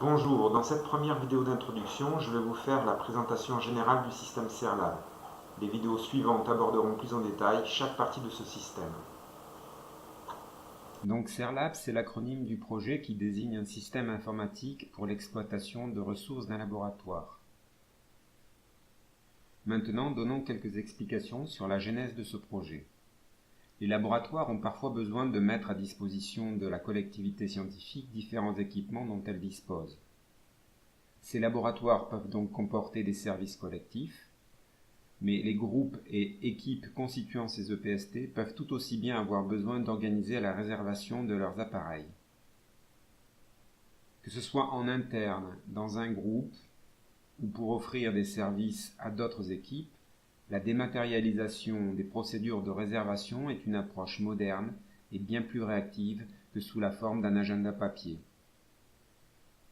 Bonjour, dans cette première vidéo d'introduction, je vais vous faire la présentation générale du système Serlab. Les vidéos suivantes aborderont plus en détail chaque partie de ce système. Donc Serlab, c'est l'acronyme du projet qui désigne un système informatique pour l'exploitation de ressources d'un laboratoire. Maintenant, donnons quelques explications sur la genèse de ce projet. Les laboratoires ont parfois besoin de mettre à disposition de la collectivité scientifique différents équipements dont elles disposent. Ces laboratoires peuvent donc comporter des services collectifs, mais les groupes et équipes constituant ces EPST peuvent tout aussi bien avoir besoin d'organiser la réservation de leurs appareils. Que ce soit en interne, dans un groupe, ou pour offrir des services à d'autres équipes, la dématérialisation des procédures de réservation est une approche moderne et bien plus réactive que sous la forme d'un agenda papier.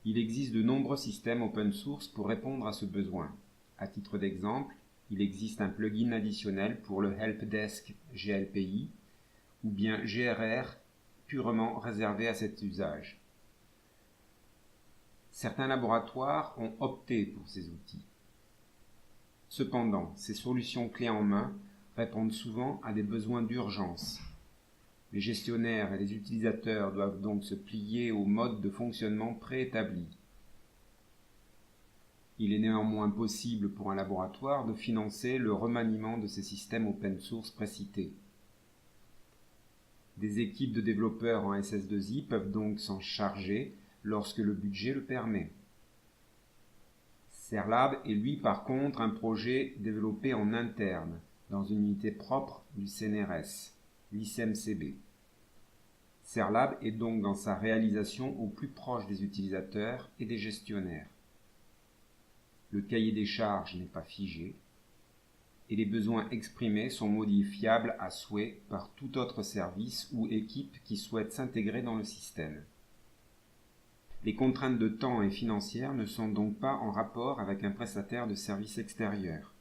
Il existe de nombreux systèmes open source pour répondre à ce besoin. À titre d'exemple, il existe un plugin additionnel pour le helpdesk GLPI ou bien GRR purement réservé à cet usage. Certains laboratoires ont opté pour ces outils. Cependant, ces solutions clés en main répondent souvent à des besoins d'urgence. Les gestionnaires et les utilisateurs doivent donc se plier au mode de fonctionnement préétabli. Il est néanmoins possible pour un laboratoire de financer le remaniement de ces systèmes open source précités. Des équipes de développeurs en SS2I peuvent donc s'en charger lorsque le budget le permet. Serlab est lui par contre un projet développé en interne, dans une unité propre du CNRS, l'ICMCB. Serlab est donc dans sa réalisation au plus proche des utilisateurs et des gestionnaires. Le cahier des charges n'est pas figé, et les besoins exprimés sont modifiables à souhait par tout autre service ou équipe qui souhaite s'intégrer dans le système. Les contraintes de temps et financières ne sont donc pas en rapport avec un prestataire de services extérieurs.